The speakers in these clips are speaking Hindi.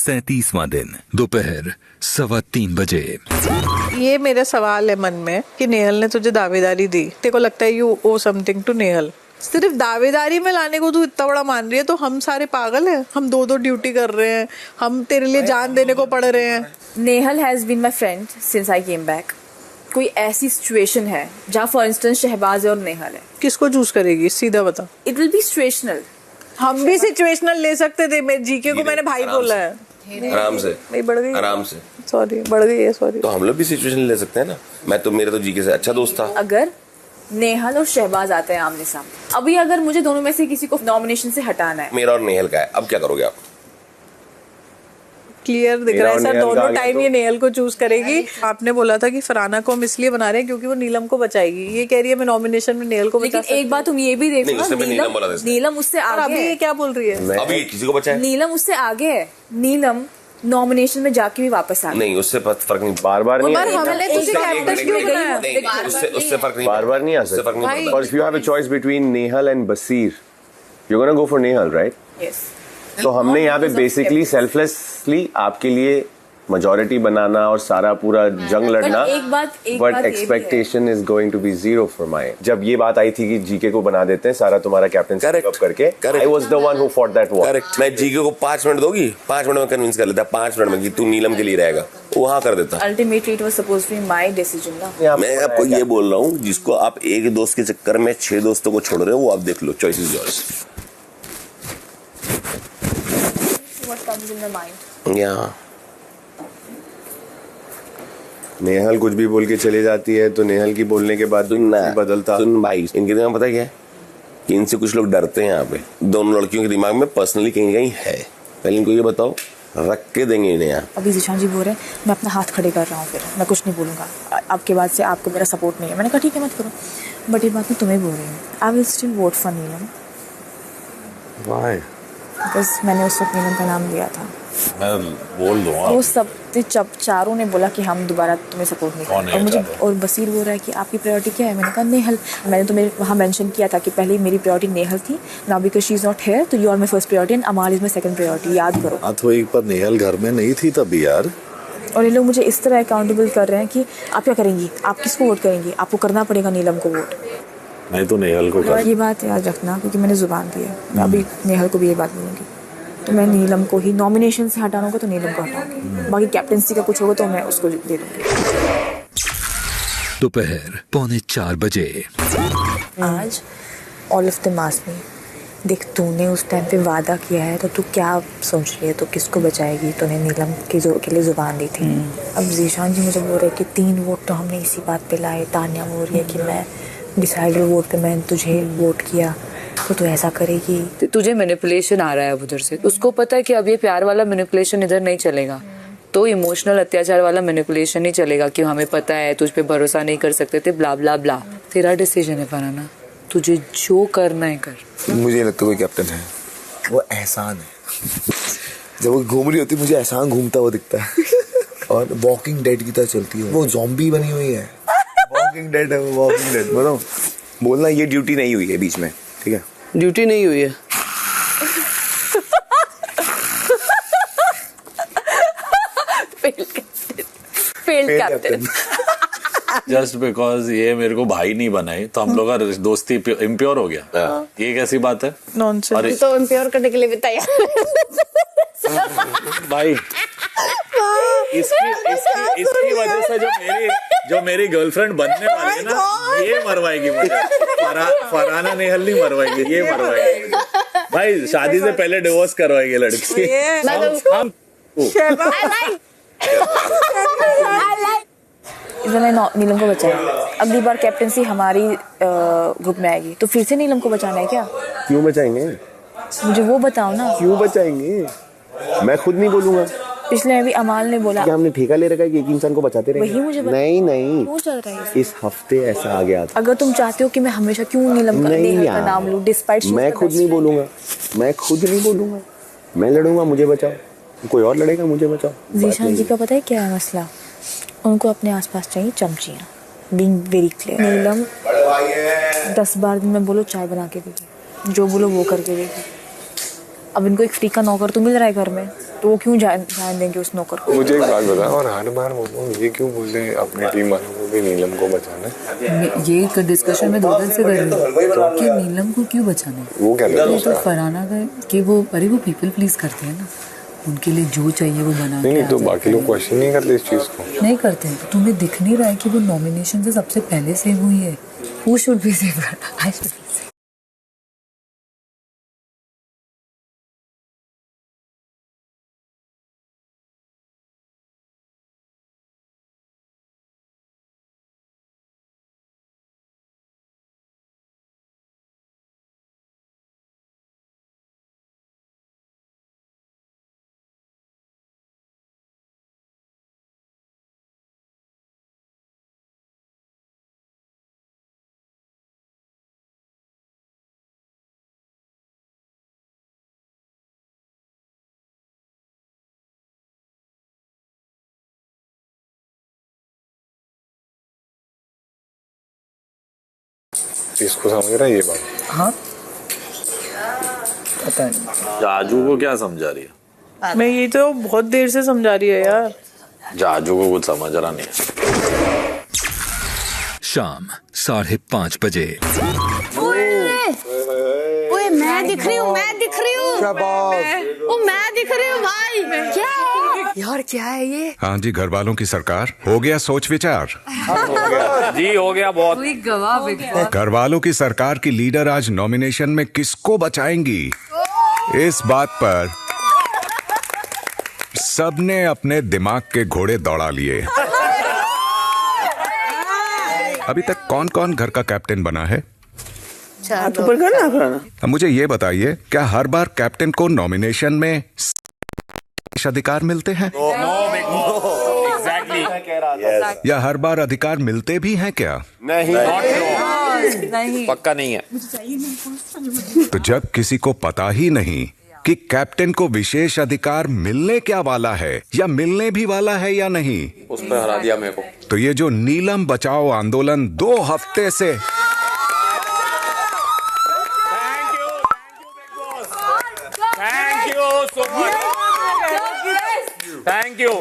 37वां दिन दोपहर 3:15 बजे। ये मेरा सवाल है मन में कि नेहल ने तुझे दावेदारी दी, तेरे को लगता है you owe something to Nehal? सिर्फ दावेदारी में लाने को तू इतना बड़ा मान रही है, तो हम सारे पागल हैं? हम दो ड्यूटी कर रहे हैं, हम तेरे लिए जान देने को पड़ रहे हैं। Nehal has been my friend since I came back. कोई ऐसी सिचुएशन है जहाँ फॉर इंस्टेंस शहबाज और नेहल है, किसको चूज करेगी? सीधा बता। It will be situational. हम भी सिचुएशनल ले सकते थे। मैं जीके को मैंने भाई बोला है। आराम से नहीं बढ़ गई, आराम से। सॉरी बढ़ गई है, सॉरी। तो हम लोग भी सिचुएशन ले सकते हैं ना। मैं तो मेरा तो जीके से अच्छा दोस्त था। अगर नेहल और शहबाज आते हैं आमने सामने, अभी अगर मुझे दोनों में से किसी को नॉमिनेशन से हटाना है, मेरा और नेहल का है, अब क्या करोगे आप? क्लियर दिख रहा है सर, दोनों टाइम ये नेहल को चूज करेगी। आपने बोला था कि फरहाना को हम इसलिए बना रहे हैं क्योंकि वो नीलम को बचाएगी। ये कह रही है मैं नॉमिनेशन में नेहल को बचा। लेकिन एक बात तुम ये भी देखो ना, नीलम उससे आगे। अभी ये क्या बोल रही है? अभी किसी को बचाए? नीलम उससे आगे है। नीलम नॉमिनेशन में जाके भी वापस आ गई। नहीं, उससे फर्क नहीं। बार पर हमने तुझे कैप्टन क्यों बनाया? उससे फर्क नहीं। बार नहीं आ सकता। और if you have a choice between Nehal and Basir, you're gonna go for Nehal, right? Yes. तो हमने यहाँ पे बेसिकली सेल्फलेसली आपके लिए मेजॉरिटी बनाना और सारा पूरा जंग लड़ना, but expectation is going to be zero for my. जब ये बात आई थी कि जीके को बना देते हैं सारा तुम्हारा कैप्टन करके, I was the one who fought that war. मैं जीके को 5 मिनट दोगी, 5 मिनट में कन्विंस कर लेता, 5 मिनट में कि तू नीलम के लिए रहेगा, वहाँ कर देता। Ultimately it was supposed to be my decision ना। मैं आपको ये बोल रहा हूँ, जिसको आप एक दोस्त के चक्कर में 6 दोस्तों को छोड़ रहे हो, वो आप देख लो। Choice is yours. What comes in the mind? Yeah. Nehal कुछ भी बोल के चली जाती है तो नेहल की बोलने के बाद बदलता। सुन भाई, इनके दिमाग में पता क्या है कि इनसे कुछ लोग डरते हैं। यहाँ पे दोनों लड़कियों के दिमाग में पर्सनली कहीं कहीं है। पहले इनको ये बताओ, रख के देंगे इन्हें यहाँ। अभी जीशान जी बोल रहे हैं मैं अपना हाथ खड़े कर रहा हूँ, फिर मैं कुछ नहीं बोलूँगा, आपके बाद से आपको मेरा सपोर्ट नहीं है। मैंने कहा ठीक है मत करो, बट ये बात मैं तुम्हें बोल रही हूँ, I will still vote for Neelam. Why? बस मैंने उस वक्त नीलम का नाम लिया था। मैं बोल दूंगा। वो सब चारों ने बोला कि हम दोबारा तुम्हें सपोर्ट नहीं करेंगे। और मुझे और बसीर बोल रहा है कि आपकी प्रायोरिटी क्या है? मैंने कहा नेहल। मैंने तुम्हें वहाँ मेंशन किया था कि पहले मेरी प्रायोरिटी नेहल थी, now because she is not here तो you are my first priority and Amaal is my second priority. याद करो। हाँ तो एक बार नेहल घर में नहीं थी तभी यार। और ये लोग मुझे इस तरह अकाउंटेबल कर रहे हैं कि आप क्या करेंगी, आप किसको वोट करेंगी? आपको करना पड़ेगा नीलम को वोट। नहीं तो नेहल को कर। ये बात याद रखना क्योंकि मैंने जुबान दी है। मैं अभी नेहल को भी ये बात बोलूँगी, तो मैं नीलम को ही नॉमिनेशन से हटाना होगा तो नीलम को हटाऊंगी, बाकी कैप्टनसी का कुछ होगा तो मैं उसको दे दूंगी। दोपहर 3:45 बजे। आज ऑल ऑफ द मास में देख, तूने उस टाइम पे वादा किया है तो तू क्या सोच रही है, तो किसको बचाएगी? तूने नीलम के लिए जुबान दी थी। अब जीशान जी मुझे बोल रहे कि 3 वोट तो हमने इसी बात पे लाए। तान्या बोल रही है कि मैं डिसाइडर वोट पे मैंने तुझे वोट किया, तो तू ऐसा करेगी? तुझे मैनिपुलेशन आ रहा है उधर से। उसको पता है कि अब ये प्यार वाला मैनिपुलेशन इधर नहीं चलेगा, तो इमोशनल अत्याचार वाला मैनिपुलेशन ही चलेगा कि हमें पता है तुझ पे भरोसा नहीं कर सकते थे, ब्ला ब्ला ब्ला। तेरा डिसीजन है फरहाना, तुझे जो करना है कर। मुझे लगता है कोई कैप्टन है, वो एहसान है। जब वो घूम रही होती मुझे एहसान घूमता हुआ दिखता है और वॉकिंग डेड की तरह चलती है। वो ज़ॉम्बी बनी हुई है, वॉकिंग डेड है वो, वॉकिंग डेड। बताओ, बोलना ये ड्यूटी नहीं हुई है बीच में, ठीक है? ड्यूटी नहीं हुई है। Failed captain. जस्ट बिकॉज ये मेरे को भाई नहीं बनाई तो हम लोग का दोस्ती इम्प्योर हो गया। ये कैसी बात है? नॉनसेंस। तो इम्प्योर करने के लिए भी तैयार भाई। इसकी वजह से जो मेरी गर्लफ्रेंड बनने वाली है ना, ये मरवाएगी मुझे। फरहाना नेहल नहीं मरवाएगी, ये मरवाएगी भाई। शादी से पहले डिवोर्स करवाएगी लड़की। हम इन्होंने नीलम को बचाया। अगली बार कैप्टनसी हमारी ग्रुप में आएगी तो फिर से नीलम को बचाना है क्या? क्यों बचाएंगे? मुझे वो बताओ ना। क्यों बचाएंगे? मैं खुद नहीं बोलूंगा। पिछले अभी अमाल ने बोला क्या हमने ठेका ले रखा है कि एक इंसान को बचाते रहेंगे? वही मुझे नहीं क्यों चल रहा है इस हफ्ते ऐसा आ गया था। अगर तुम चाहते हो कि मैं हमेशा क्यों नीलम का नाम लूं, डिस्पाइट मैं खुद नहीं बोलूंगा, मैं लड़ूंगा, मुझे बचाओ। कोई और लड़ेगा, मुझे बचाओ। जीशान जी का पता है क्या है मसला? उनको अपने आसपास चाहिए चमचियाँ। Being very clear. नीलम 10 बार दिन में बोलो चाय बना के देगी, जो बोलो वो करके देगी। अब इनको एक फ्री का नौकर तो मिल रहा है घर में, तो वो क्यों जान देंगे उस नौकर को? मुझे एक बात बता, और हर बार वो ये क्यों बोल रहे हैं अपनी टीम वालों को भी नीलम को बचाना है? ये डिस्कशन में 2 दिन से कर रही हूँ कि नीलम को क्यों बचाना है। वो क्या कहते हैं? तो फरहाना का कि वो पीपल प्लीज करते हैं ना, उनके लिए जो चाहिए वो बना। नहीं तो बाकी लोग क्वेश्चन नहीं करते इस चीज को? नहीं करते। तुम्हें दिख नहीं रहा है कि वो नॉमिनेशन से सबसे पहले सेव हुई है? Who should be saved? I should be saved. इसको समझ रहा है ये बात? हाँ पता नहीं। जाजू को क्या समझा रही है? मैं ये तो बहुत देर से समझा रही है यार। जाजू को कुछ समझ रहा नहीं है। शाम 5:30 बजे। ओए मैं दिख रही हूँ मैं दिख रही हूँ भाई। क्या यार क्या है ये? हाँ जी, घर वालों की सरकार, हो गया सोच विचार? जी हो गया बहुत। घर वालों की सरकार की लीडर आज नॉमिनेशन में किसको बचाएंगी, इस बात पर सबने अपने दिमाग के घोड़े दौड़ा लिए। अभी तक कौन कौन घर का कैप्टन बना है? अब मुझे ये बताइए, क्या हर बार कैप्टन को नॉमिनेशन में अधिकार मिलते हैं? या हर बार अधिकार मिलते भी हैं क्या? नहीं पक्का नहीं है। तो जब किसी को पता ही नहीं कि कैप्टन को विशेष अधिकार मिलने क्या वाला है या मिलने भी वाला है या नहीं, उस पर हरा दिया मेरे को। तो ये जो नीलम बचाओ आंदोलन 2 हफ्ते से थैंक यू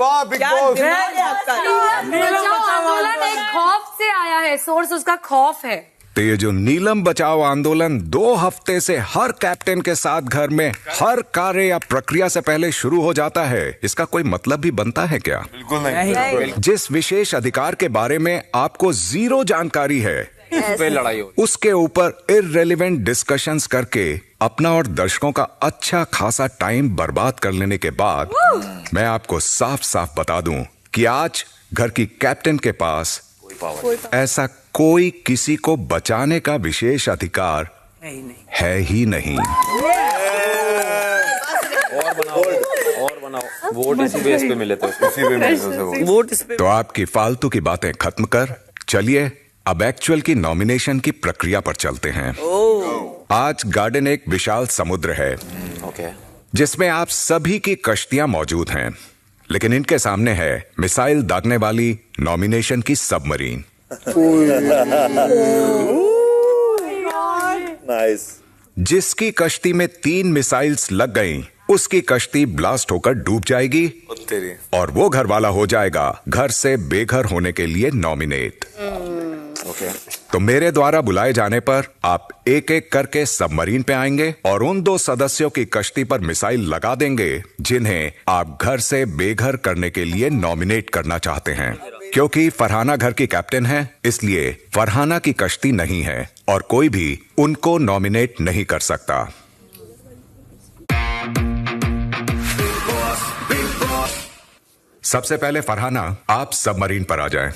आंदोलन एक खौफ से आया है, सोर्स उसका खौफ है। तो ये जो नीलम बचाओ आंदोलन 2 हफ्ते से हर कैप्टन के साथ घर में हर कार्य या प्रक्रिया से पहले शुरू हो जाता है, इसका कोई मतलब भी बनता है क्या? बिल्कुल नहीं। जिस विशेष अधिकार के बारे में आपको 0 जानकारी है, पे लड़ाई हो। उसके ऊपर इररिलेवेंट डिस्कशंस करके अपना और दर्शकों का अच्छा खासा टाइम बर्बाद कर लेने के बाद मैं आपको साफ साफ बता दूं कि आज घर की कैप्टन के पास ऐसा कोई किसी को बचाने का विशेष अधिकार है ही नहीं। और बनाओ वोट इसी बेस पे मिले थे। वोट तो आपकी फालतू की बातें खत्म कर चलिए अब एक्चुअल की नॉमिनेशन की प्रक्रिया पर चलते हैं। आज गार्डन एक विशाल समुद्र है जिसमें आप सभी की कश्तियां मौजूद हैं, लेकिन इनके सामने है मिसाइल दागने वाली नॉमिनेशन की सबमरीन। नाइस। जिसकी कश्ती में 3 मिसाइल्स लग गईं, उसकी कश्ती ब्लास्ट होकर डूब जाएगी और वो घर वाला हो जाएगा घर से बेघर होने के लिए नॉमिनेट। तो मेरे द्वारा बुलाए जाने पर आप एक एक करके सबमरीन पे आएंगे और उन 2 सदस्यों की कश्ती पर मिसाइल लगा देंगे जिन्हें आप घर से बेघर करने के लिए नॉमिनेट करना चाहते हैं। क्योंकि फरहाना घर की कैप्टन है, इसलिए फरहाना की कश्ती नहीं है और कोई भी उनको नॉमिनेट नहीं कर सकता। सबसे पहले फरहाना, आप सबमरीन पर आ जाएं।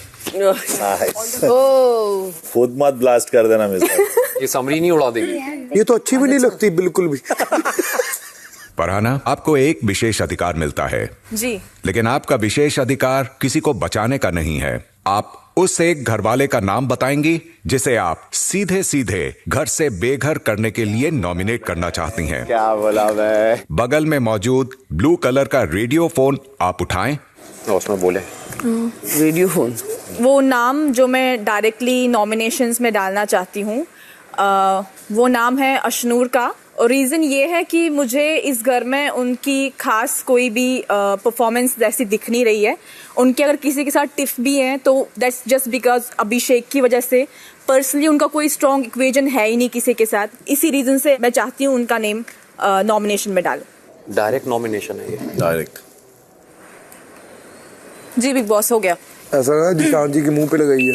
खुद मत ब्लास्ट कर देना मिस्टर। ये सबमरीन ही उड़ा देगी। ये तो अच्छी भी नहीं लगती बिल्कुल भी। फरहाना, आपको एक विशेष अधिकार मिलता है जी, लेकिन आपका विशेष अधिकार किसी को बचाने का नहीं है। आप उस एक घर वाले का नाम बताएंगी जिसे आप सीधे सीधे घर से बेघर करने के लिए नॉमिनेट करना चाहती हैं। क्या बोला मैं? बगल में मौजूद ब्लू कलर का रेडियो फोन आप उठाएं। उसमें बोले रेडियो फोन। वो नाम जो मैं डायरेक्टली नॉमिनेशंस में डालना चाहती हूँ, वो नाम है अशनूर का। और रीज़न ये है कि मुझे इस घर में उनकी खास कोई भी परफॉर्मेंस जैसी दिख नहीं रही है। उनके अगर किसी के साथ टिफ भी हैं तो दैट्स जस्ट बिकॉज अभिषेक की वजह से। पर्सनली उनका कोई स्ट्रॉन्ग इक्वेजन है ही नहीं किसी के साथ। इसी रीज़न से मैं चाहती हूँ उनका नेम नॉमिनेशन में डालो। डायरेक्ट नॉमिनेशन है ये, डायरेक्ट। जी बिग बॉस हो गया। ऐसा लगा जिशान जी के मुंह पे लगाई है।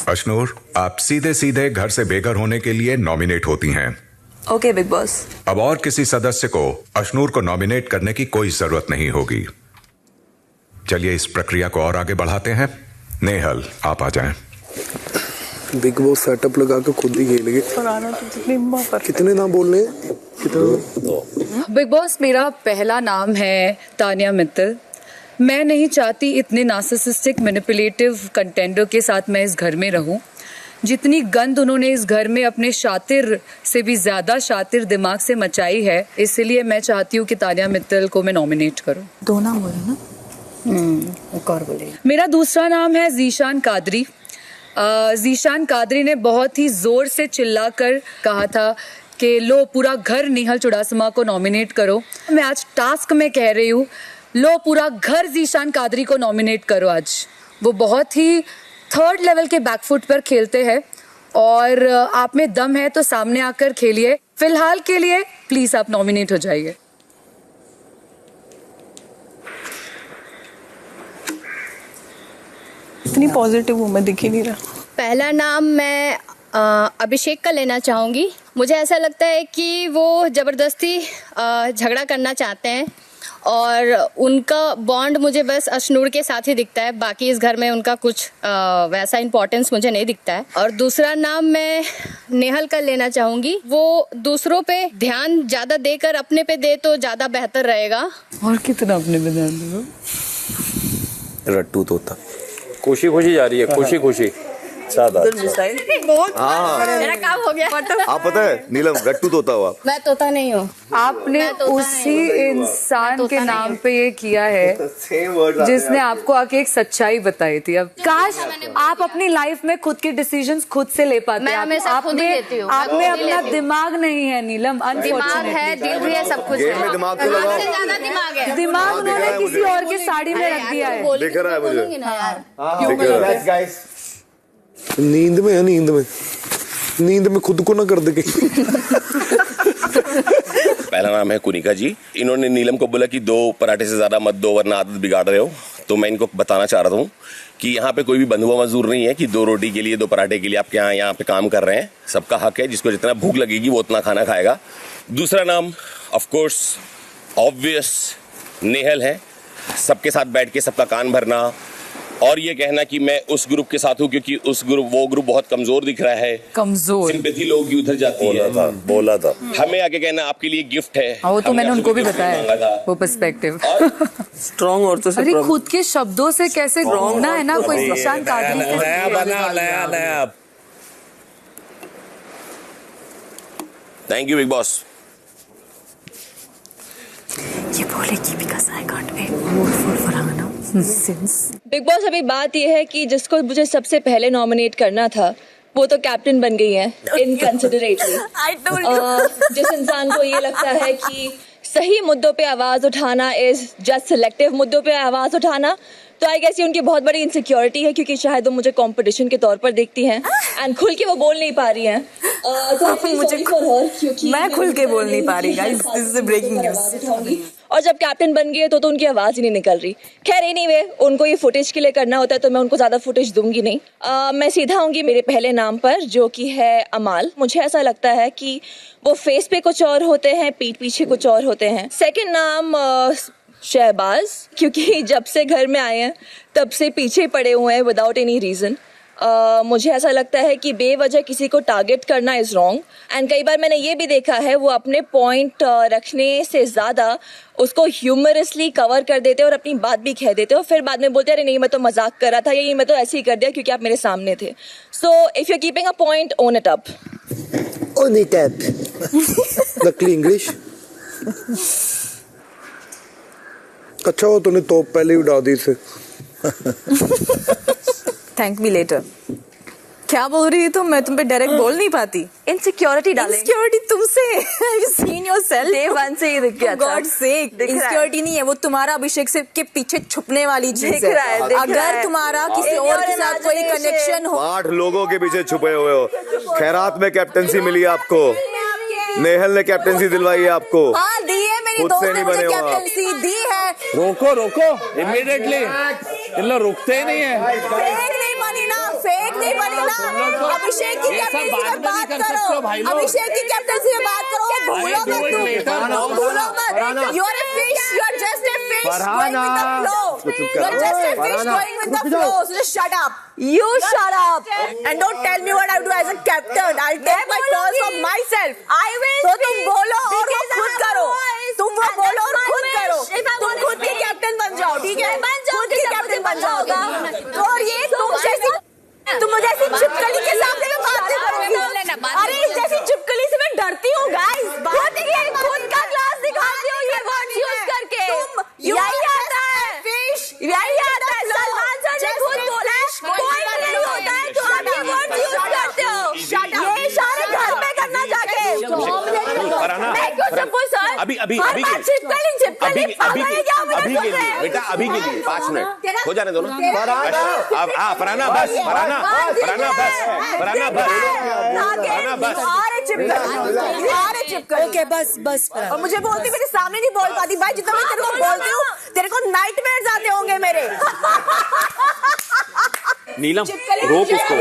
अशनूर, आप सीधे सीधे घर से बेघर होने के लिए नॉमिनेट होती हैं। Okay big boss. अब और किसी सदस्य को अशनूर को नॉमिनेट करने की कोई जरूरत नहीं होगी। चलिए इस प्रक्रिया को और आगे बढ़ाते हैं। नेहल, आप आ जाएं। बिग बॉस सेटअप लगा के खुद ही खेलेंगे। कितने नाम बोलने हैं? कितने? बिग बॉस, मेरा पहला नाम है तानिया मित्तल। मैं नहीं चाहती इतने नार्सिसिस्टिक मैनिपुलेटिव कंटेंडर के साथ मैं इस घर में रहूं। जितनी गंद उन्होंने इस घर में अपने शातिर से भी ज्यादा शातिर दिमाग से मचाई है, इसलिए मैं चाहती हूँ कि तानिया मित्तल को मैं नॉमिनेट करूँ। दो नाम बोले ना? एक और बोले। मेरा दूसरा नाम है जीशान कादरी। जीशान कादरी ने बहुत ही जोर से चिल्लाकर कहा था कि लो पूरा घर नेहल चुड़ासमा को नॉमिनेट करो। मैं आज टास्क में कह रही हूँ, लो पूरा घर जीशान कादरी को नॉमिनेट करो। आज वो बहुत ही थर्ड लेवल के बैकफुट पर खेलते हैं और आप में दम है तो सामने आकर खेलिए। फिलहाल के लिए प्लीज आप नॉमिनेट हो जाइए। इतनी पॉजिटिव हूँ मैं, दिख ही नहीं रहा। पहला नाम मैं अभिषेक का लेना चाहूँगी। मुझे ऐसा लगता है कि वो ज़बरदस्ती झगड़ा करना चाहते हैं और उनका बॉन्ड मुझे बस अशनूर के साथ ही दिखता है। बाकी इस घर में उनका कुछ वैसा इंपॉर्टेंस मुझे नहीं दिखता है। और दूसरा नाम मैं नेहल का लेना चाहूँगी। वो दूसरों पे ध्यान ज़्यादा देकर अपने पे दे तो ज़्यादा बेहतर रहेगा। और कितना अपने पे ध्यान दो? रट्टू तोता खुशी खुशी जा रही है, खुशी खुशी। मेरा काम हो गया। आप पता है नीलम, गट्टू तोता हो आप। मैं तोता नहीं हूँ। आपने उसी इंसान के नाम पे ये किया है जिसने आपको आके एक सच्चाई बताई थी। अब काश आप अपनी लाइफ में खुद के डिसीजंस खुद से ले पाते। मैं हमेशा खुद ही लेती हूँ। आपने अपना दिमाग नहीं है नीलम। दिमाग है, दिल भी है, सब कुछ है। दिमाग तो लगाओ। ज्यादा दिमाग है। दिमाग उन्होंने किसी और के साड़ी में रख दिया है। दिख रहा है मुझे। नींद में है, नींद में खुद को ना कर दे। पहला नाम है कुनिका जी। इन्होंने नीलम को बोला कि 2 पराठे से ज्यादा मत दो वरना आदत बिगाड़ रहे हो। तो मैं इनको बताना चाह रहा हूँ कि यहाँ पे कोई भी बंधुआ मजदूर नहीं है कि 2 रोटी के लिए 2 पराठे के लिए आपके यहाँ पे काम कर रहे हैं। सबका हक है, जिसको जितना भूख लगेगी वो उतना खाना खाएगा। दूसरा नाम ऑफ कोर्स ऑब्वियस नेहल है। सबके साथ बैठ के सबका कान भरना और ये कहना कि मैं उस ग्रुप के साथ हूँ क्योंकि वो ग्रुप बहुत कमजोर दिख रहा है। कमजोर सिंपैथी लोग की उधर जाती है। बोला था हमें आके कहना आपके लिए गिफ्ट है। वो तो मैंने उनको भी बताया वो पर्सपेक्टिव। स्ट्रॉन्ग और तो अरे खुद के शब्दों से कैसे रोना है ना। कोई जीशान कादरी से नया। Thank you Bigg Boss. ये बोलेगी because I can't wait more for Farhana since. Bigg Boss, अभी बात यह है कि जिसको मुझे सबसे पहले नॉमिनेट करना था वो तो कैप्टन बन गई है इनकंसिडरेटली। जिस इंसान को ये लगता है कि सही मुद्दों पे आवाज उठाना इज जस्ट सिलेक्टिव मुद्दों पे आवाज उठाना, तो आई गेस ये उनकी बहुत बड़ी इनसिक्योरिटी है क्योंकि शायद वो मुझे कंपटीशन के तौर पर देखती हैं एंड खुल के वो बोल नहीं पा रही हैं। तो मुझे मैं खुल के बोल नहीं पा रही guys, this is breaking news. और जब कैप्टन बन गई है तो उनकी आवाज ही नहीं निकल रही। खैर एनीवे, उनको ये फुटेज के लिए करना होता है तो मैं उनको ज्यादा फुटेज दूंगी नहीं। मैं सीधा आऊंगी मेरे पहले नाम पर जो कि है अमाल। मुझे ऐसा लगता है कि वो फेस पे कुछ और होते हैं, पीठ पीछे कुछ और होते हैं। सेकंड नाम शहबाज, क्योंकि जब से घर में आए हैं तब से पीछे पड़े हुए हैं विदाउट एनी रीजन। मुझे ऐसा लगता है कि बेवजह किसी को टारगेट करना इज रॉन्ग एंड कई बार मैंने ये भी देखा है वो अपने पॉइंट रखने से ज़्यादा उसको ह्यूमरसली कवर कर देते और अपनी बात भी कह देते और फिर बाद में बोलते अरे नहीं मैं तो मजाक कर रहा था, यही मैं तो ऐसे ही कर दिया क्योंकि आप मेरे सामने थे। So if you are keeping a point, own it up. Own it up. नकली इंग्लिश। अच्छा हो तूने तोप पहले ही उड़ा दी इसे। Thank me later. क्या बोल रही है तुम? मैं तुम पे डायरेक्ट बोल नहीं पाती। इनसिक्योरिटी डालेंगे। इनसिक्योरिटी तुमसे। Have you seen yourself? Day one से ही दिख गया था। God sake, इनसिक्योरिटी नहीं है वो, तुम्हारा अभिषेक से के पीछे छुपने वाली चीज दिख रहा है। अगर तुम्हारा किसी और के साथ कोई कनेक्शन हो। 8 लोगों के पीछे छुपे हुए हो। खैरात में कैप्टनसी मिली आपको, नेहल ने कैप्टनसी दिलवाई है आपको। हाँ दी है, मेरे दोस्त ने मुझे कैप्टनसी दी है। रोको रोको इमीडिएटली, इन लोग रुकते नहीं है। फेक नहीं बनी ना, फेक नहीं बनी ना। अभिषेक की कैप्टनसी में बात करो, अभिषेक की कैप्टनसी में बात करो। भूलो मत तुम, भूलो मत। You are a fish, you are just a fish going with the flow. You are just a fish going with the flow. So just shut up. You shut up and don't tell me what I do as a captain. I'll take my calls for myself. I will. तो तुम बोलो और वो खुद करो। तुम वो बोलो और खुद करो। तुम खुद की कैप्टन बन जाओ, ठीक है? खुद की कैप्टन बन जाओ। और ये तुम मुझे ऐसी चिपकली के सामने में बात नहीं करोगी। अरे इस जैसी चिपकली से मैं डरती हूँ गाइस। खुद का क्लास दिखाती हूँ ये वर्ड यूज करके। यही आता है, यही आता है। सलमान सर ने खुद बोला है, कोई नहीं होता है तो आप ये वर्ड यूज करते हो। ये इशारे घर में करना जाके। अभी बेटा, अभी के लिए 5 मिनट हो जाने दो ना। फरहाना बस, ओके बस। और मुझे बोलती, मेरे सामने नहीं बोल पाती भाई। जितना मैं तेरे को बोलती हूँ, तेरे को नाइटमेयर्स आते होंगे मेरे। नीलम रोक उसको,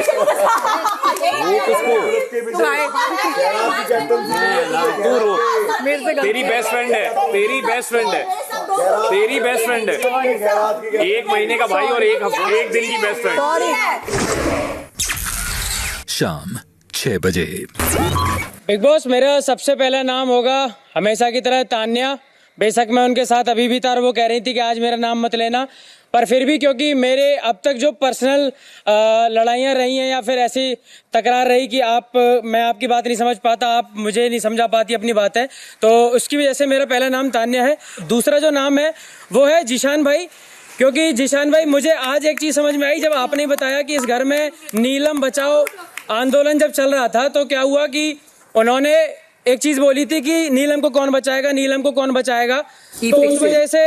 तू रोक। तेरी बेस्ट फ्रेंड है, तेरी बेस्ट फ्रेंड है। 1 महीने का भाई और 1 दिन की बेस्ट फ्रेंड। शाम 6 बजे। बिग बॉस, मेरा सबसे पहला नाम होगा हमेशा की तरह तान्या। बेशक मैं उनके साथ अभी भी था और वो कह रही थी कि आज मेरा नाम मत लेना, पर फिर भी क्योंकि मेरे अब तक जो पर्सनल लड़ाइयाँ रही हैं या फिर ऐसी तकरार रही कि मैं आपकी बात नहीं समझ पाता, आप मुझे नहीं समझा पाती अपनी बात है, तो उसकी वजह से मेरा पहला नाम तान्या है। दूसरा जो नाम है वो है जिशान भाई, क्योंकि जिशान भाई मुझे आज एक चीज़ समझ में आई जब आपने बताया कि इस घर में नीलम बचाओ आंदोलन जब चल रहा था, तो क्या हुआ कि उन्होंने एक चीज़ बोली थी कि नीलम को कौन बचाएगा, नीलम को कौन बचाएगा, तो उस वजह से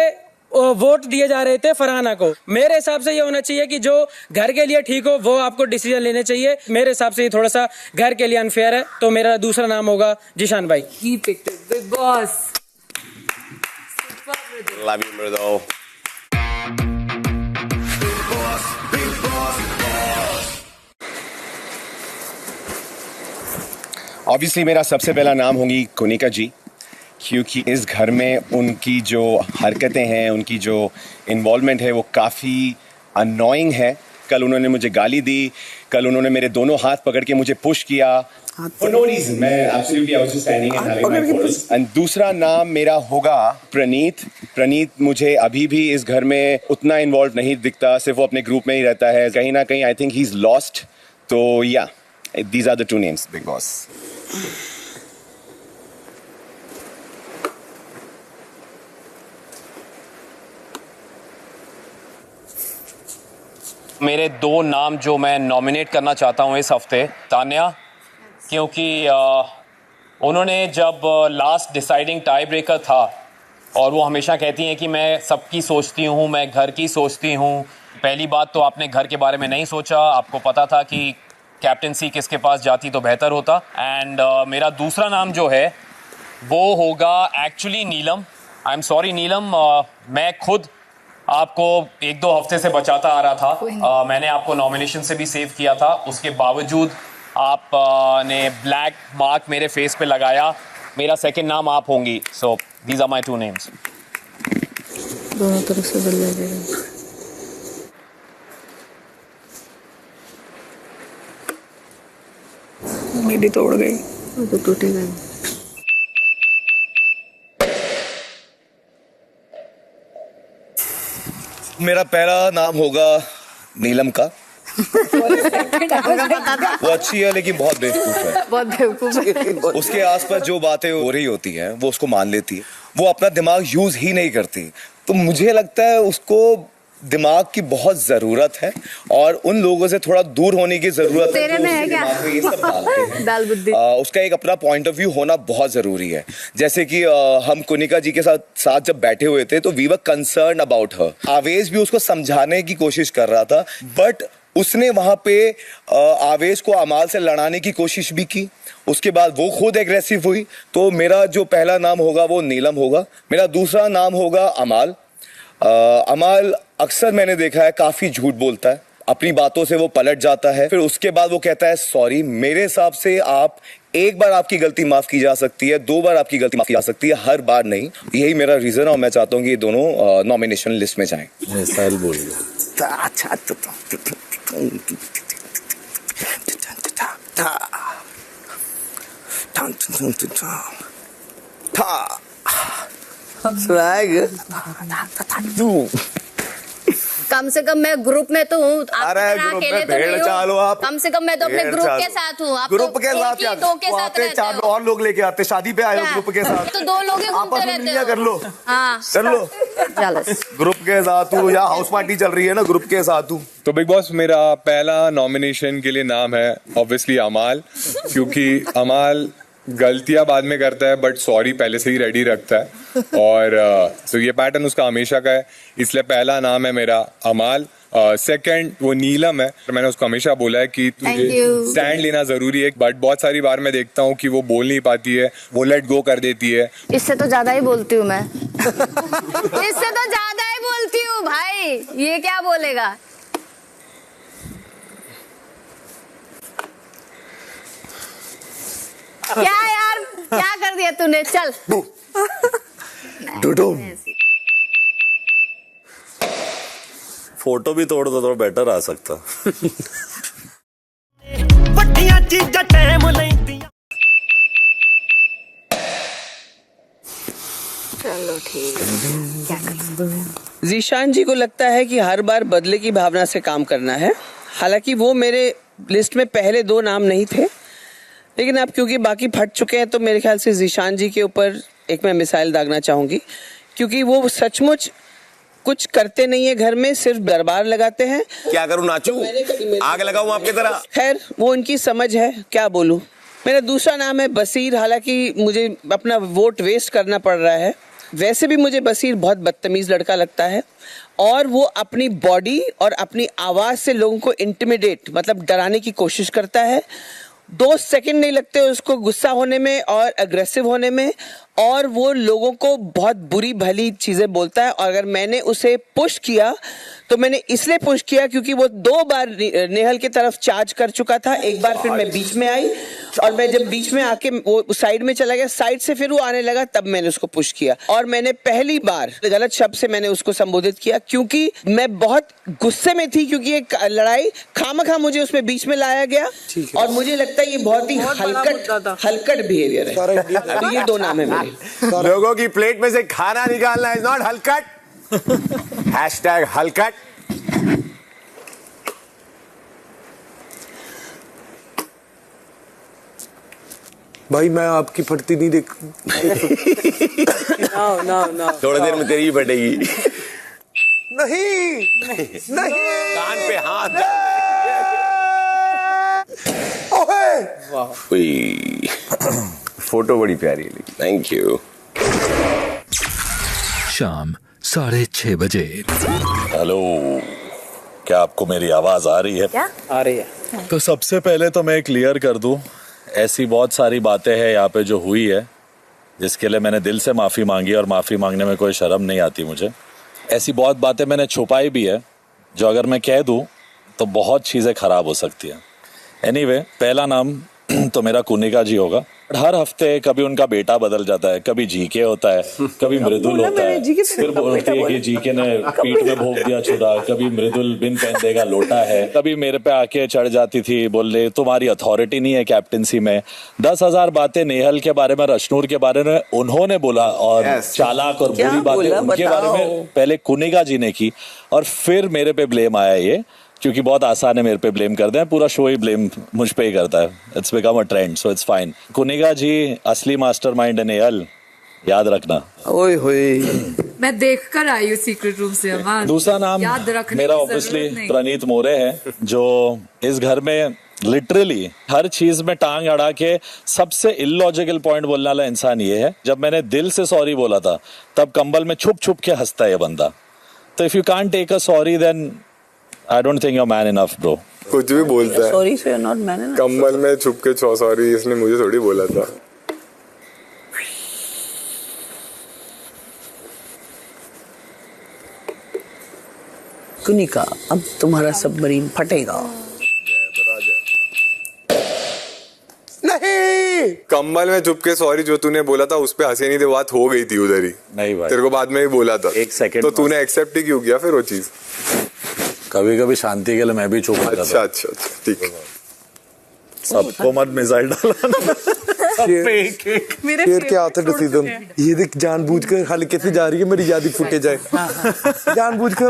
वोट दिए जा रहे थे फरहाना को। मेरे हिसाब से ये होना चाहिए कि जो घर के लिए ठीक हो वो आपको डिसीजन लेने चाहिए। मेरे हिसाब से ये थोड़ा सा घर के लिए अनफेयर है, तो मेरा दूसरा नाम होगा जिशान भाई। Big boss. Love you brother. Obviously मेरा सबसे पहला नाम होगी कुनिका जी, क्योंकि इस घर में उनकी जो हरकतें हैं, उनकी जो इन्वॉल्वमेंट है वो काफ़ी अननोइंग है। कल उन्होंने मुझे गाली दी, कल उन्होंने मेरे दोनों हाथ पकड़ के मुझे पुश किया for no reason. मैं absolutely I was just standing and having my photos. And दूसरा नाम मेरा होगा प्रणीत। प्रणीत मुझे अभी भी इस घर में उतना इन्वॉल्व नहीं दिखता, सिर्फ वो अपने ग्रुप में ही रहता है। कहीं ना कहीं I think he is lost. तो या these are the 2 names, Big Boss. मेरे 2 नाम जो मैं नॉमिनेट करना चाहता हूँ इस हफ्ते, तान्या, क्योंकि उन्होंने जब लास्ट डिसाइडिंग टाई ब्रेकर था और वो हमेशा कहती हैं कि मैं सबकी सोचती हूँ, मैं घर की सोचती हूँ। पहली बात तो आपने घर के बारे में नहीं सोचा, आपको पता था कि कैप्टनसी किसके पास जाती तो बेहतर होता। एंड मेरा दूसरा नाम जो है वो होगा actually Neelam. I am sorry Neelam, मैं खुद आपको 1-2 हफ्ते से बचाता आ रहा था। मैंने आपको नॉमिनेशन से भी सेव किया था, उसके बावजूद आपने ब्लैक मार्क मेरे फेस पे लगाया। मेरा सेकंड नाम आप होंगी। So these are my 2 names. दोनों तरफ से बदल जाएगा। मेरी तोड़ गई, तो टूटेगा। मेरा पहला नाम होगा नीलम का। वो अच्छी है लेकिन बहुत बेवकूफ है, बहुत बेवकूफ है। उसके आसपास जो बातें हो रही होती हैं वो उसको मान लेती है, वो अपना दिमाग यूज ही नहीं करती। तो मुझे लगता है उसको दिमाग की बहुत जरूरत है और उन लोगों से थोड़ा दूर होने की जरूरत है। तेरे में है क्या? ये सब डालते हैं। दाल बुद्धि। उसका एक अपना पॉइंट ऑफ व्यू होना बहुत जरूरी है। जैसे कि हम कुनिका जी के साथ जब बैठे हुए थे तो we were concerned about her. Avesh भी उसको समझाने की कोशिश कर रहा था, बट उसने वहां पे आवेश को अमाल से लड़ाने की कोशिश भी की। उसके बाद वो खुद एग्रेसिव हुई। तो मेरा जो पहला नाम होगा वो नीलम होगा, मेरा दूसरा नाम होगा अमाल। अमाल अक्सर मैंने देखा है काफी झूठ बोलता है, अपनी बातों से वो पलट जाता है, फिर उसके बाद वो कहता है सॉरी। मेरे हिसाब से आप एक बार आपकी गलती माफ की जा सकती है, 2 बार आपकी गलती माफ की जा सकती है, हर बार नहीं। यही मेरा रीजन है और मैं चाहता हूँ कि ये दोनों नॉमिनेशन लिस्ट में जाएं। साहिल बोल गया। कम से कम मैं ग्रुप में तो हूँ। अरे ग्रुप में भेड़ चालो आप। कम से कम मैं तो अपने ग्रुप के साथ हूँ। ग्रुप के साथ क्या? 2 के साथ रहते 4 और लोग लेके आते, शादी पे आए हो ग्रुप के साथ। तो 2 लोग ही घूमते रहते हो। कर लो, हाँ कर लो। ग्रुप के साथ हूँ या हाउस पार्टी चल रही है ना, ग्रुप के साथ हूँ। तो बिग बॉस मेरा पहला नॉमिनेशन के लिए नाम है ऑब्वियसली अमाल, क्योंकि अमाल गलतियां बाद में करता है बट सॉरी पहले से ही रेडी रखता है और तो ये पैटर्न उसका हमेशा का है, इसलिए पहला नाम है मेरा अमाल। सेकंड वो नीलम है, मैंने उसको हमेशा बोला है कि तुझे स्टैंड लेना जरूरी है, बट बहुत सारी बार मैं देखता हूँ कि वो बोल नहीं पाती है, वो लेट गो कर देती है। इससे तो ज्यादा ही बोलती हूँ मैं। इससे तो ज्यादा ही बोलती हूँ भाई, ये क्या बोलेगा। क्या यार, क्या कर दिया तूने, चल। फोटो भी तोड़ दो तो बेटर आ सकता। चलो ठीक है, क्या कर सकते हैं। ज़ीशान जी को लगता है कि हर बार बदले की भावना से काम करना है। हालांकि वो मेरे लिस्ट में पहले 2 नाम नहीं थे, लेकिन अब क्योंकि बाकी फट चुके हैं तो मेरे ख्याल से ज़ीशान जी के ऊपर एक मैं मिसाइल दागना चाहूँगी, क्योंकि वो सचमुच कुछ करते नहीं है घर में, सिर्फ दरबार लगाते हैं। क्या करूं, नाचूं, आग लगाऊं आपकी तरह? खैर वो उनकी समझ है, क्या बोलूं। मेरा दूसरा नाम है बसीर। हालांकि मुझे अपना वोट वेस्ट करना पड़ रहा है, वैसे भी मुझे बसीर बहुत बदतमीज लड़का लगता है और वो अपनी बॉडी और अपनी आवाज से लोगों को इंटिमिडेट मतलब डराने की कोशिश करता है। 2 सेकंड नहीं लगते उसको गुस्सा होने में और अग्रेसिव होने में, और वो लोगों को बहुत बुरी भली चीजें बोलता है। और अगर मैंने उसे पुश किया तो मैंने इसलिए पुश किया क्योंकि वो 2 बार नेहल की तरफ चार्ज कर चुका था। एक बार फिर मैं बीच में आई और मैं जब बीच में आके वो साइड में चला गया, साइड से फिर वो आने लगा, तब मैंने उसको पुश किया। और मैंने पहली बार गलत शब्द से मैंने उसको संबोधित किया क्योंकि मैं बहुत गुस्से में थी, क्योंकि एक लड़ाई खामखा मुझे उसमें बीच में लाया गया और मुझे लगता है ये बहुत ही हलकट बिहेवियर है। तो ये 2 नाम है मेरे। लोगों की प्लेट में से खाना निकालना इज नॉट हलकट। #हलकट। भाई मैं आपकी फटती नहीं देख। थोड़ी देर में तेरी भी फटेगी। नहीं कान पे हाथ। फोटो बड़ी प्यारी है। Thank you. शाम 6:30 बजे। हेलो, क्या आपको मेरी आवाज आ रही है? क्या आ रही है? तो सबसे पहले तो मैं क्लियर कर दूं, ऐसी बहुत सारी बातें हैं यहाँ पे जो हुई है जिसके लिए मैंने दिल से माफी मांगी और माफी मांगने में कोई शर्म नहीं आती मुझे। ऐसी बहुत बातें मैंने छुपाई भी है जो अगर मैं कह दूं तो बहुत चीजें खराब हो सकती हैं। एनीवे, पहला नाम तो मेरा कुनिका जी होगा। हर हफ्ते कभी उनका बेटा बदल जाता है, कभी जीके होता है, कभी मृदुल होता है, फिर बोलती है कि जीके ने पीठ में भोग दिया छुरा, कभी मृदुल बिन पहन देगा लोटा है, कभी मेरे पे आके चढ़ जाती थी बोले तुम्हारी अथॉरिटी नहीं है कैप्टनसी में। 10,000 बातें नेहल के बारे में, रश्नूर के बारे में उन्होंने बोला और चालाक और बुरी बातें उनके बारे में पहले कुनिका जी ने की और फिर मेरे पे ब्लेम आया ये, क्योंकि बहुत आसान है मेरे पे ब्लेम कर दें, पूरा शो ही ब्लेम मुझ पे ही करता है। It's become a trend, so it's fine. Kunika ji असली मास्टरमाइंड है नेहल, याद रखना। ओए होए मैं देख कर आई हूँ सीक्रेट रूम से। अमान, दूसरा नाम याद रखने मेरा की ऑब्वियसली जरूरत नहीं। प्रणीत मोरे है, जो इस घर में लिटरली हर चीज में टांग अड़ा के सबसे इलॉजिकल पॉइंट बोलने वाला इंसान ये है। जब मैंने दिल से सॉरी बोला था तब कंबल में छुप छुप के हंसता है ये बंदा। तो if you can't take a sorry then I don't think you are man enough bro. कुछ भी बोलता है। सॉरी से नॉट मैन। कम्बल में छुप के सॉरी इसने मुझे थोड़ी बोला था। कुनिका, अब तुम्हारा सबमरीन फटेगा। नहीं, कम्बल में छुप के सॉरी जो तूने बोला था उस पे हंसी नहीं थी, बात हो गई थी उधर ही। नहीं भाई, तेरे को बाद में ही बोला था। एक सेकंड तो तूने एक्सेप्ट ही क्यों किया फिर वो चीज? कभी कभी शांति के लिए मैं भी चुप हो जाता। अच्छा ठीक है। सबको मत मिसाइल डालना। शेर के आते डिसीजन ये देख जानबूझकर हल्के से जा रही है, मेरी याद ही फुटे जाए। जानबूझ के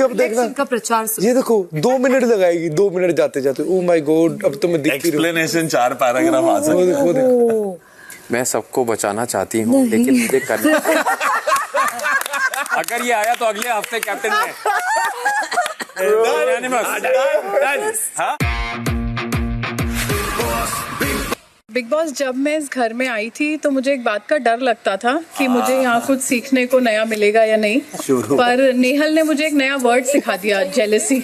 अब देखना का प्रचार ये देखो 2 मिनट लगाएगी, 2 मिनट जाते जाते। ओ माय गॉड, अब तो मैं दिखती रही। एक्सप्लेनेशन 4 पैराग्राफ आ सकते। मैं सबको बचाना चाहती हूँ, लेकिन मुझे करना अगर ये आया तो अगले हफ्ते कैप्टन में। बिग बॉस जब मैं इस घर में आई थी तो मुझे एक बात का डर लगता था कि मुझे यहाँ कुछ सीखने को नया मिलेगा या नहीं, पर नेहल ने मुझे एक नया वर्ड सिखा दिया, जेलेसी।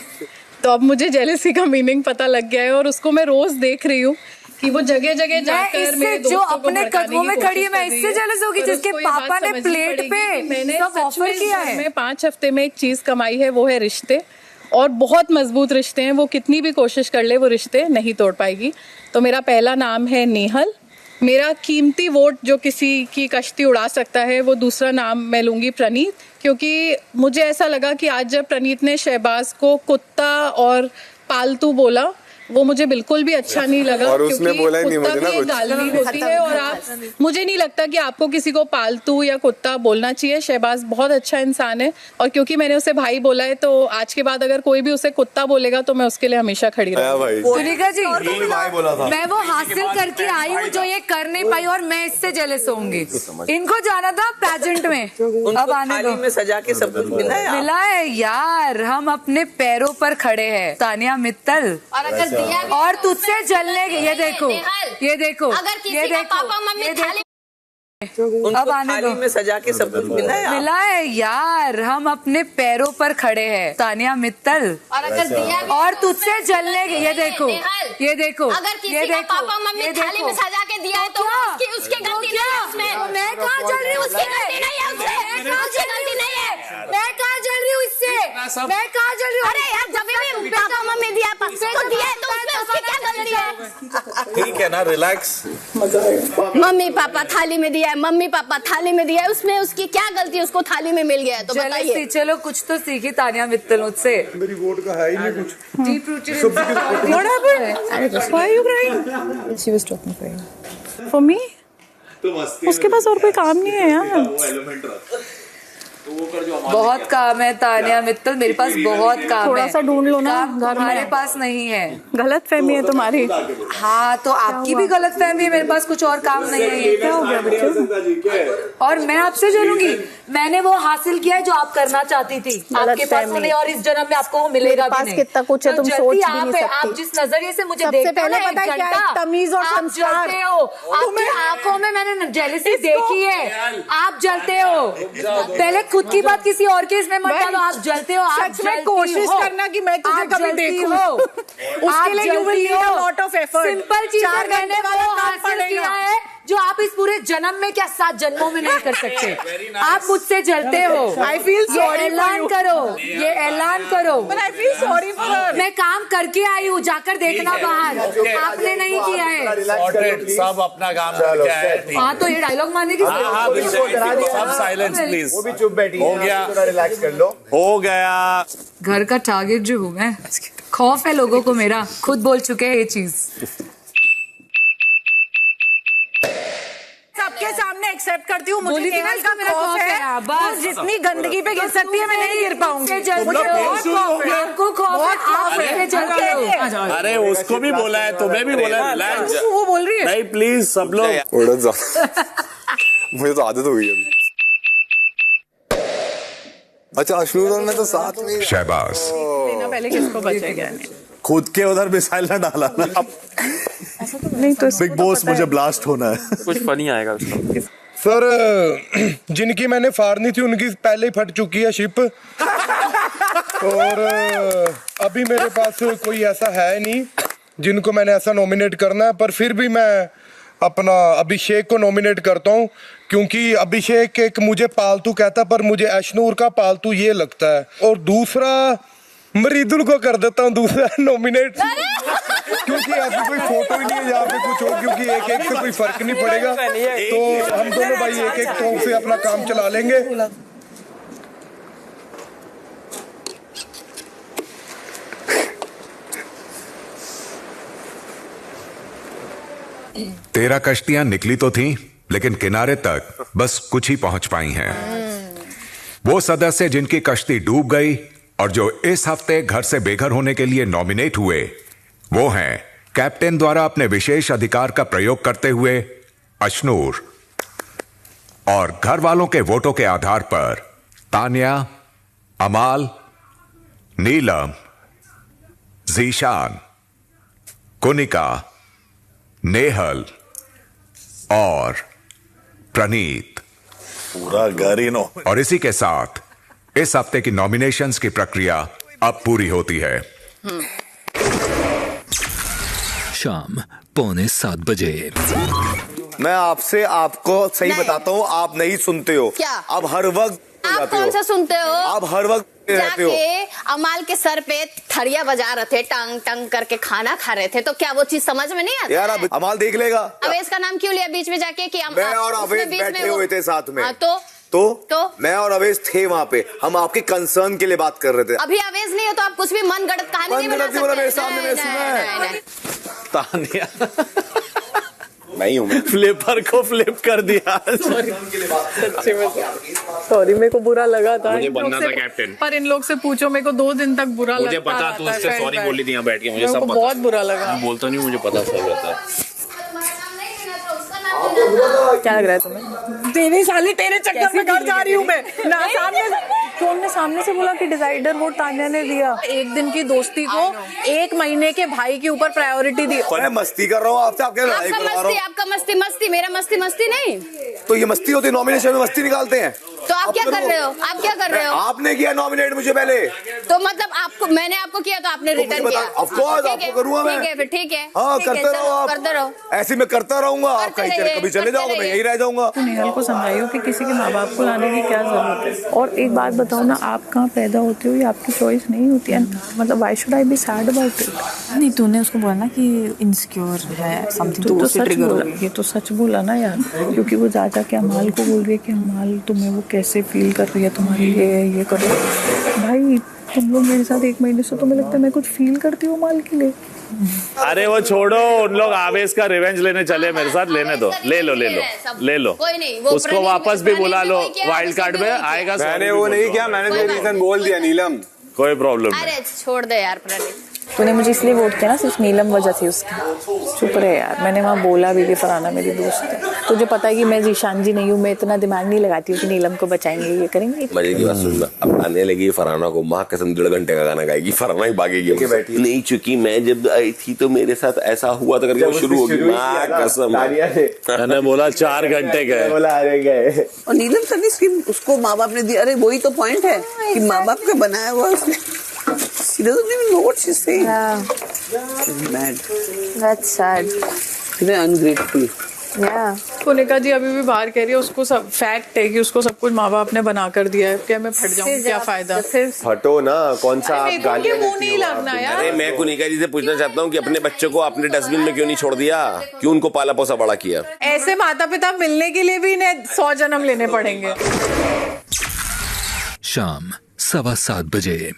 तो अब मुझे जेलेसी का मीनिंग पता लग गया है और उसको मैं रोज देख रही हूँ कि वो जगह जगह जाकर मेरे जो अपने कदमों में खड़ी है, मैं इससे जेलस होगी जिसके पापा ने प्लेट पे मैंने सब ऑफर किया है। मैं 5 हफ्ते में एक चीज कमाई है, वो है रिश्ते, और बहुत मजबूत रिश्ते हैं। वो कितनी भी कोशिश कर ले वो रिश्ते नहीं तोड़ पाएगी। तो मेरा पहला नाम है नेहल। मेरा कीमती वोट जो किसी की कश्ती उड़ा सकता है, वो दूसरा नाम मैं लूंगी प्रणीत, क्योंकि मुझे ऐसा लगा कि आज जब प्रणीत ने शहबाज को कुत्ता और पालतू बोला, वो मुझे बिल्कुल भी अच्छा नहीं लगा। और उसने बोला ही नहीं मुझे ना कुछ। गाली होती है और आप, मुझे नहीं लगता कि आपको किसी को पालतू या कुत्ता बोलना चाहिए। शहबाज बहुत अच्छा इंसान है और क्योंकि मैंने उसे भाई बोला है तो आज के बाद अगर कोई भी उसे कुत्ता बोलेगा तो मैं उसके लिए हमेशा खड़ी रहूंगी। कुनिका जी, मैं वो हासिल करके आई हूँ जो ये कर नहीं पाई और मैं इससे जेलस होंगी। इनको जाना था पैजेंट में, अब आने दो। में सजा के सब कुछ मिला है यार, हम अपने पैरों पर खड़े हैं। तानिया मित्तल और तुझसे जलने के, ये देखो अगर किसी का पापा मम्मी थाली अब आने दो। में सजा के सब कुछ मिला है यार, हम अपने पैरों पर खड़े हैं। तानिया मित्तल और तुझसे जलने के, ये देखो अगर किसी का पापा मम्मी थाली में सजा के दिया है तो उसकी गलती नहीं है उसमें। मैं कहाँ जल रही हूँ, उसकी गलती नहीं है उसमें, उसकी गलती नहीं है। मैं कहाँ जल रही हूँ इससे, मैं कहाँ जल रही हूँ? अरे यार, जब भी पापा मम्मी दिया तो दिया है तो उसमें उसकी क्या गलती है? ठीक है ना, रिलैक्स। मम्मी पापा थाली में दिया है, मम्मी पापा थाली में दिया है, उसमें उसकी क्या गलती है? उसको थाली में मिल गया है तो बताइए। चलो कुछ तो सीखी तानिया मित्तल मुझसे। मेरी वोट का है ही नहीं कुछ। Deep rooted What happened? Why are you crying? She was talking for you. For me? उसके पास और कोई काम नहीं है यार। बहुत काम है तानिया मित्तल, मेरे पास बहुत काम है। थोड़ा सा ढूंढ लो ना घर में। हमारे पास नहीं है। गलत फहमी है तुम्हारी। हाँ तो आपकी भी गलत फहमी है, मेरे पास कुछ और काम नहीं है। क्या हो गया बच्चों? और मैं आपसे जलूंगी, मैंने वो हासिल किया है जो आप करना चाहती थी। आपके पास वो नहीं और इस जन्म में आपको वो मिलेगा भी नहीं। कितना कुछ है तुम सोच भी नहीं सकती। आप जिस नजरिए से मुझे सबसे पहले पता है क्या है? तमीज और संस्कार। आपकी आंखों में मैंने जेलसी देखी है, आप जलते हो। पहले खुद की बात किसी और के इसमें मत डालो, आप जलते हो। आप सच में कोशिश करना कि मैं तुझे कभी देखूं। उसके लिए you will need a lot of effort। Simple चीज मैंने वो हासिल किया है जो आप इस पूरे जन्म में क्या 7 जन्मों में नहीं कर सकते। आप मुझसे जलते हो। I feel sorry for ऐलान you। करो, ये ऐलान करो। But I feel sorry for her। मैं काम करके आई हूँ, जाकर देखना बाहर। आपने नहीं किया है। सब अपना काम करके आए। हाँ तो ये डायलॉग मारने की हाँ बिल्कुल, सब साइलेंस प्लीज। वो भी चुप बैठी हो गया, रिलैक्स कर लो। हो गया। घर का टारगेट जो हूँ मैं, खौफ है लोगों को मेरा, खुद बोल चुके हैं ये चीज। सबके सामने एक्सेप्ट करती हूँ, मुझे बोली थी ना नेहल का इसका मेरा खौफ है। है, बस। वो जितनी गंदगी पे गिर सकती है मैं नहीं गिर पाऊंगी। मुझे बहुत खौफ है। आपको खौफ है, आप इससे जलते हो। अरे उसको भी बोला है, तुम्हें भी बोला है, रिलैक्स। वो बोल रही है नहीं प्लीज सब लोग। मुझे तो आदत हो गई अभी। अच्छा अश्नूर ने तो साथ में शहबाज पहले किसको बचेगा नहीं खुद के उधर मिसाइल ना डाला ना। अब नहीं तो बिग बॉस मुझे ब्लास्ट होना है। कुछ फनी आएगा उसका। सर जिनकी मैंने फाड़नी थी उनकी पहले ही फट चुकी है शिप। और अभी मेरे पास कोई ऐसा है नहीं जिनको मैंने ऐसा नॉमिनेट करना है, पर फिर भी मैं अपना अभिषेक को नॉमिनेट करता हूँ क्योंकि अभिषेक एक मुझे पालतू कहता है पर मुझे अश्नूर का पालतू ये लगता है। और दूसरा मरीदुल को कर देता हूँ दूसरा नॉमिनेट क्योंकि ऐसी कोई फोटो ही नहीं है यहाँ पे कुछ हो, क्योंकि एक एक से कोई फर्क नहीं पड़ेगा तो हम दोनों भाई एक एक टोक से अपना काम चला लेंगे। तेरह कश्तियां निकली तो थीं, लेकिन किनारे तक बस कुछ ही पहुंच पाई हैं। वो सदस्य जिनकी कश्ती डूब गई और जो इस हफ्ते घर से बेघर होने के लिए नॉमिनेट हुए वो हैं कैप्टन द्वारा अपने विशेष अधिकार का प्रयोग करते हुए अश्नूर, और घर वालों के वोटों के आधार पर तान्या, अमाल, नीलम, जीशान, कुनिका, नेहल और प्रणीत। पूरा घर ही नो। और इसी के साथ इस हफ्ते की नॉमिनेशंस की प्रक्रिया अब पूरी होती है। शाम 6:45 बजे। मैं आपसे आपको सही बताता हूँ, आप नहीं सुनते हो। क्या? अब हर वक्त आप कौन सा सुनते हो? आप हर वक्त रहते हो। जाके अमाल के सर पे थरिया बजा रहे थे, टंग टंग करके खाना खा रहे थे, तो क्या वो चीज समझ में नहीं आती? यार अब अमाल देख लेगा। अवेश का नाम क्यों लिया बीच में जाके कि मैं और अवेश बैठे हुए थे साथ में। तो मैं और अवेश थे वहाँ पे, हम आपके कंसर्न के लिए बात कर रहे थे। अभी अवेश नहीं है तो आप कुछ भी मन गढ़ंत कहानी नहीं बना सकते। मेरे सामने मैं सुना है। तान्या मैं ही हूँ। फ्लिपर को फ्लिप कर दिया। सॉरी मेरे को बुरा लगा था। मुझे बनना था कैप्टन। पर इन लोग से पूछो, मेरे को 2 दिन तक बुरा लगता। मुझे पता, तू उससे सॉरी बोली थी यहाँ बैठ के, मुझे सब पता। बहुत बुरा लगा। मैं बोलता नहीं, मुझे पता सब रहता है। क्या लग रहा है तुम्हें? तेरी साली तेरे चक्कर में घर जा रही हूँ मैं ना। सामने से बोला कि डिसाइडर वोट तान्या ने दिया। एक दिन की दोस्ती को 1 महीने के भाई के ऊपर प्रायोरिटी दी। मैं मस्ती कर रहा हूँ आपसे, आपके लड़ाई करवा रहा हूँ। आपका मस्ती मेरा मस्ती नहीं। तो ये मस्ती होती है, नॉमिनेशन में मस्ती निकालते हैं। तो आप क्या कर रहे हो? आप क्या कर रहे हो? आपने किया नॉमिनेट मुझे पहले, तो मतलब आपको, मैंने आपको किया तो आपने रिटर्न किया। ऑफ कोर्स आपको करूंगा मैं। ठीक है फिर, ठीक है। हाँ करते रहो आप, करते रहो। ऐसे मैं करता रहूंगा। आप कहीं कभी चले जाओगे, मैं यही रह जाऊंगा। नेहल को समझाइयो कि किसी के माँ बाप को लाने की क्या जरूरत है। और एक बात बताओ ना, आप कहाँ पैदा होते हो, ये आपकी चॉइस नहीं होती है। मतलब why should I be sad about it? नहीं, तूने उसको बोला ना कि इनसिक्योर है समथिंग, तो सच बोला। ये तो सच बोला ना यार, क्योंकि वो जा के अमाल को बोल रही है कि अमाल तुम्हें वो कैसे फील कर रही है, तुम्हारी ये करो। भाई तुम लोग मेरे साथ 1 महीने से, तुम्हें लगता है मैं कुछ फील करती हूँ अमाल के लिए? अरे वो छोड़ो, उन लोग आवेश का रिवेंज लेने चले मेरे साथ। लेने दो, ले लो। कोई नहीं, उसको वापस भी बुला लो, वाइल्ड कार्ड में आएगा। मैंने वो नहीं किया, मैंने तो रीजन बोल दिया नीलम। कोई प्रॉब्लम नहीं। अरे छोड़ दे यार प्रणीत। तूने मुझे इसलिए वोट किया ना, सिर्फ नीलम वजह थी उसकी। चुप रहे यार, मैंने वहाँ बोला भी कि फरहाना मेरी दोस्त है। तुझे पता है कि मैं जीशान जी नहीं हूँ, मैं इतना दिमाग नहीं लगाती हूँ कि नीलम को बचाएंगे, ये करेंगे। मजे की बात सुनना, अब आने लगी फरहाना को, माँ कसम 1.5 घंटे का गाना गाएगी, फरहाना ही भागेगी। नहीं, चुकी मैं जब आई थी तो मेरे साथ ऐसा हुआ था करके वो शुरू होगी। माँ कसम मैंने बोला 4 घंटे गए, बोला अरे गए। और नीलम सर ने उसको माँ बाप ने दिया। अरे वही तो पॉइंट है कि माँ बाप का बनाया हुआ उसने। She doesn't even know what she's saying. Yeah. Mad. That's sad. Very ungrateful. Yeah. Kunika जी अभी भी बाहर कह रही है, उसको सब फैक्ट है कि उसको सब कुछ माँ बाप ने बना कर दिया है। क्या मैं फट जाऊँ, क्या फायदा? हटो ना, कौन सा आप गालियां मुंह नहीं लगना यार। अरे मैं कुनिका जी से पूछना चाहता हूँ कि अपने बच्चों को आपने डस्टबिन में क्यों नहीं छोड़ दिया? क्यों उनको पाला पोसा बड़ा किया? ऐसे माता पिता मिलने के लिए भी इन्हें 100 जन्म लेने पड़ेंगे। शाम 7:15 बजे।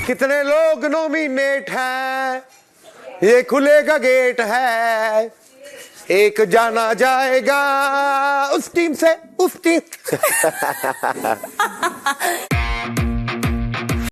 कितने लोग नॉमिनेट हैं, ये खुलेगा गेट है, एक जाना जाएगा उस टीम से उस टीम।